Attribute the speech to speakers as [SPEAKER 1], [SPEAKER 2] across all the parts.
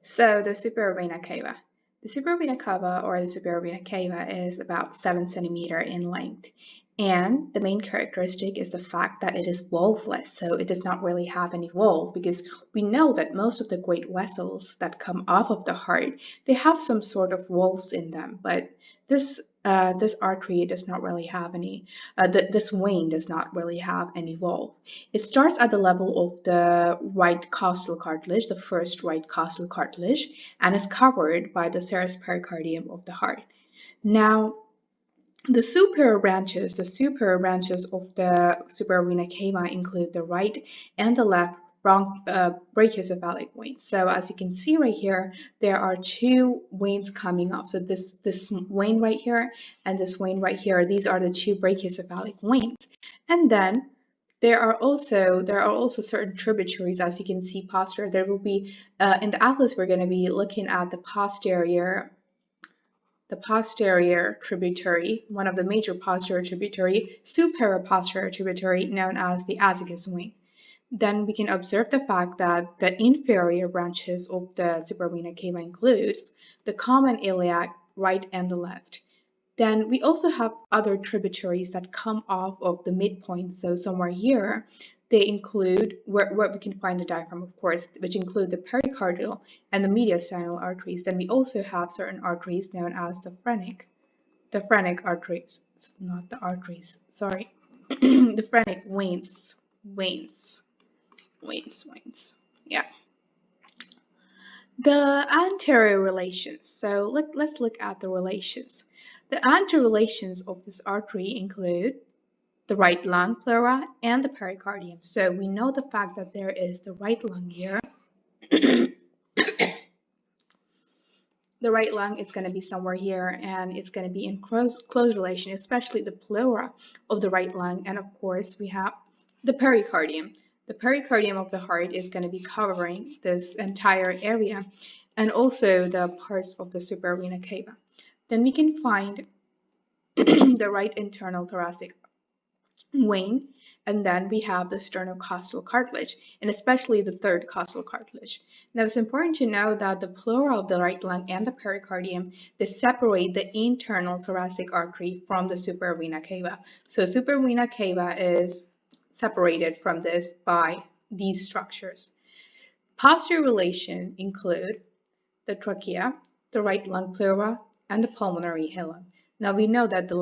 [SPEAKER 1] So the supraorbital cava. The supraorbital cava or the supraorbital cava is about 7 centimeters in length. And the main characteristic is the fact that it is valveless, so it does not really have any valve, because we know that most of the great vessels that come off of the heart, they have some sort of valves in them, but this artery does not really have any, this vein does not really have any valve. It starts at the level of the right costal cartilage, the first right costal cartilage, and is covered by the serous pericardium of the heart. Now, the superior branches of the supraorbital cava include the right and the left brachiocephalic veins. So as you can see right here, there are two veins coming up. So this vein right here and this vein right here, these are the two brachiocephalic veins. And then there are also certain tributaries, as you can see posterior. There will be in the atlas, we're going to be looking at the posterior tributary, one of the major posterior tributary, superior-posterior tributary known as the azygos vein. Then we can observe the fact that the inferior branches of the supraorbital cava includes the common iliac right and the left. Then we also have other tributaries that come off of the midpoint. So somewhere here, they include where we can find the diaphragm, of course, which include the pericardial and the mediastinal arteries. Then we also have certain arteries known as the phrenic arteries. It's not the arteries, sorry. The phrenic veins. Yeah. The anterior relations. So let's look at the relations. The anterior relations of this artery include the right lung pleura and the pericardium. So we know the fact that there is the right lung here. The right lung is going to be somewhere here, and it's going to be in close relation, especially the pleura of the right lung. And of course, we have the pericardium. The pericardium of the heart is going to be covering this entire area, and also the parts of the supraorbital cava. Then we can find the right internal thoracic vein, and then we have the sternocostal cartilage, and especially the third costal cartilage. Now it's important to know that the pleura of the right lung and the pericardium, they separate the internal thoracic artery from the supraorbital cava. So supraorbital cava is separated from this by these structures. Posterior relations include the trachea, the right lung pleura, and the pulmonary hilum. Now we know that the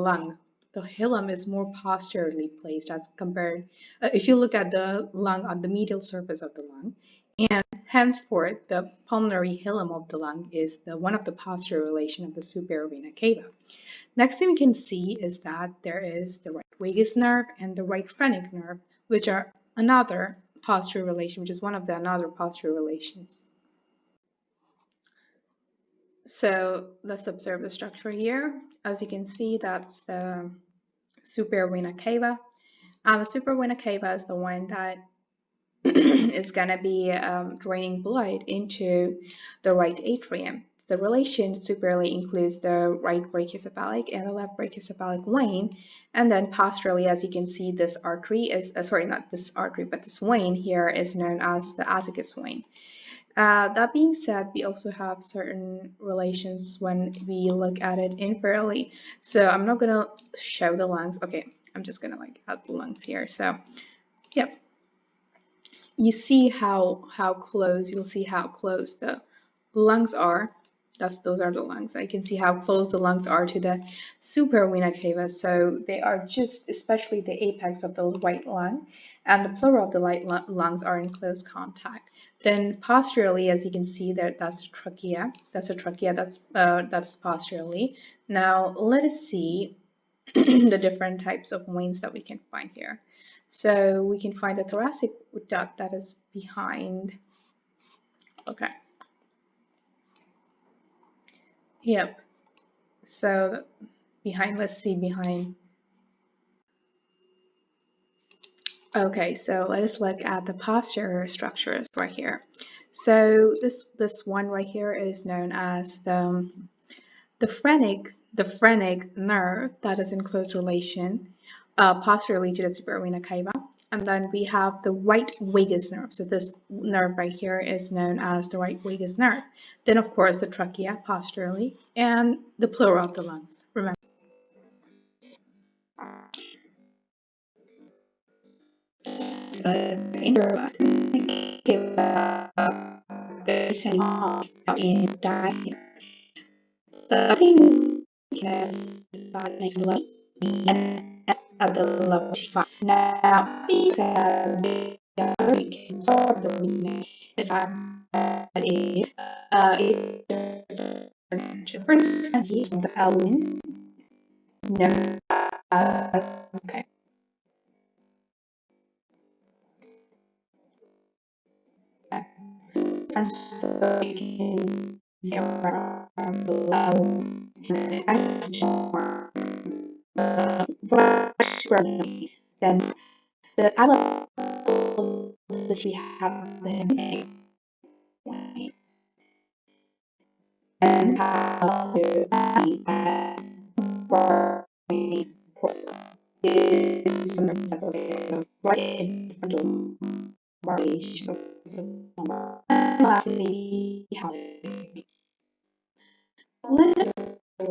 [SPEAKER 1] hilum is more posteriorly placed as compared, if you look at the lung on the medial surface of the lung, and henceforth the pulmonary hilum of the lung is one of the posterior relation of the supraorbital cava. Next thing we can see is that there is the right vagus nerve and the right phrenic nerve, which are another posterior relation, which is one of the another posterior relation. So let's observe the structure here. As you can see, that's the supraorbital cava. And the supraorbital cava is the one that is going to be draining blood into the right atrium. The relation superiorly includes the right brachiocephalic and the left brachiocephalic vein. And then posteriorly, as you can see, this artery is, sorry, not this artery, but this vein here is known as the azygos vein. That being said, we also have certain relations when we look at it inferiorly. So I'm not gonna show the lungs. Okay, I'm just gonna add the lungs here. So, yep. You see how close, you'll see how close the lungs are. Those are the lungs. I can see how close the lungs are to the supraorbital cava. So they are just, especially the apex of the right lung and the pleura of the right lungs are in close contact. Then posteriorly, as you can see, that's a trachea. That's a trachea. That's posteriorly. Now let us see the different types of veins that we can find here. So we can find the thoracic duct that is behind. Okay. Yep. So behind, let's see behind. Okay, so let us look at the posterior structures right here. So this one right here is known as the phrenic nerve that is in close relation posteriorly to the supraorbital cava. and then we have the right vagus nerve. So this nerve right here is known as the right vagus nerve. Then of course the trachea posteriorly and the pleura of the lungs. Remember. In the the thing is that makes me like at the level 5. Now, these the other weekends of the week is that it first transition from the element. No, okay. And so you can see around below then the other that we have the and how to is from the right in front of variation of the lastly how little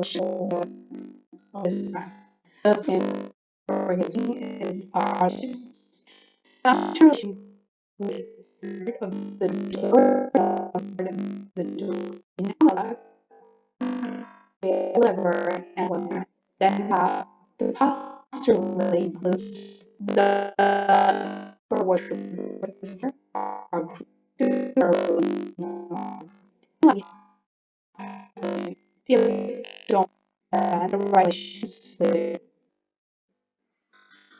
[SPEAKER 1] show this the organizing is options. After of the door of the door liver and liver. Then the posture really includes the forward or feel don't the relations with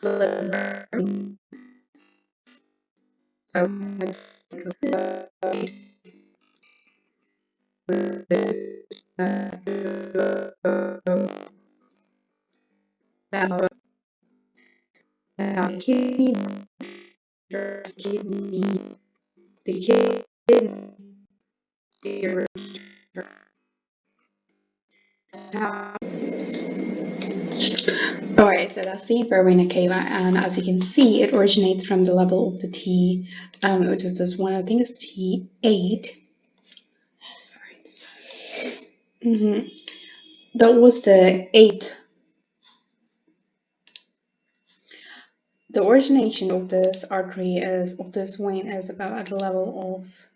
[SPEAKER 1] the liver. So kidney, kidney, the kidney, alright, so that's the Verena cava, and as you can see, it originates from the level of the T, which is this one, I think it's T8. Alright, so, that was the 8th. The origination of this artery of this vein is about at the level of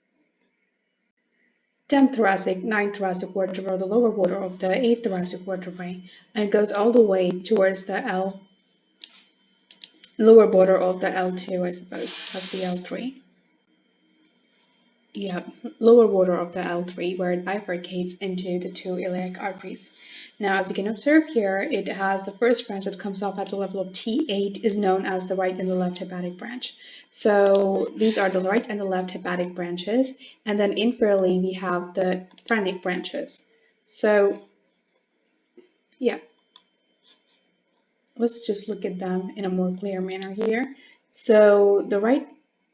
[SPEAKER 1] 10th thoracic, 9th thoracic vertebra, the lower border of the 8th thoracic vertebrae, and it goes all the way towards the lower border of the L2, I suppose, of the L3. Yeah, lower border of the L3, where it bifurcates into the two iliac arteries. Now, as you can observe here, it has the first branch that comes off at the level of T8 is known as the right and the left hepatic branch. So these are the right and the left hepatic branches, and then inferiorly we have the phrenic branches. So yeah, let's just look at them in a more clear manner here. So the right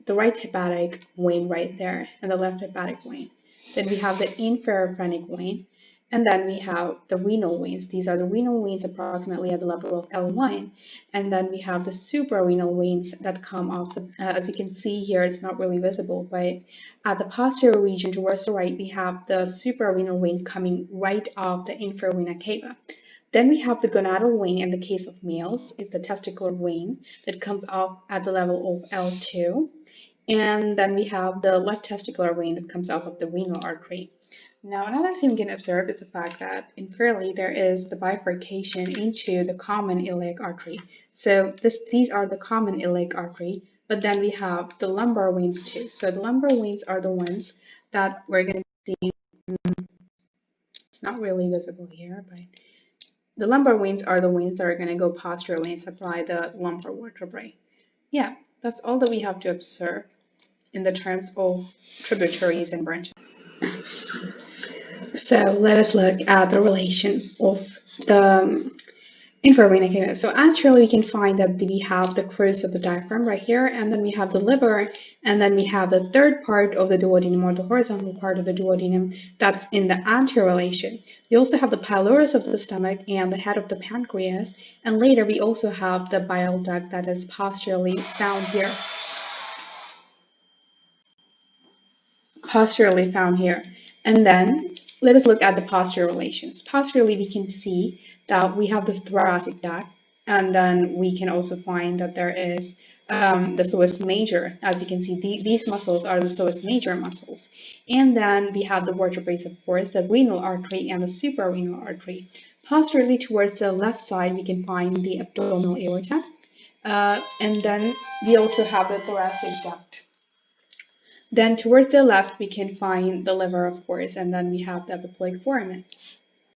[SPEAKER 1] hepatic vein right there and the left hepatic vein. Then we have the inferior phrenic vein, and then we have the renal veins. These are the renal veins approximately at the level of L1, and then we have the suprarenal veins that come off. As you can see here, it's not really visible, but at the posterior region towards the right, we have the suprarenal vein coming right off the inferior vena cava. Then we have the gonadal vein in the case of males. It's the testicular vein that comes off at the level of L2. And then we have the left testicular vein that comes off of the renal artery. Now, another thing we can observe is the fact that inferiorly there is the bifurcation into the common iliac artery. So these are the common iliac artery, but then we have the lumbar veins too. So the lumbar veins are the ones that we're going to see. It's not really visible here, but the lumbar veins are the veins that are going to go posteriorly and supply the lumbar vertebrae. Yeah, that's all that we have to observe in the terms of tributaries and branches. So let us look at the relations of the Infravena cavity. So actually we can find that we have the crus of the diaphragm right here, and then we have the liver, and then we have the third part of the duodenum, or the horizontal part of the duodenum, that's in the anterior relation. We also have the pylorus of the stomach and the head of the pancreas, and later we also have the bile duct that is posteriorly found here. Posteriorly found here. And then let us look at the posterior relations. Posteriorly, we can see that we have the thoracic duct, and then we can also find that there is the psoas major. As you can see, these muscles are the psoas major muscles. And then we have the vertebrae, of course, the renal artery and the suprarenal artery. Posteriorly, towards the left side, we can find the abdominal aorta. And then we also have the thoracic duct. Then towards the left, we can find the liver, of course, and then we have the epiploic foramen.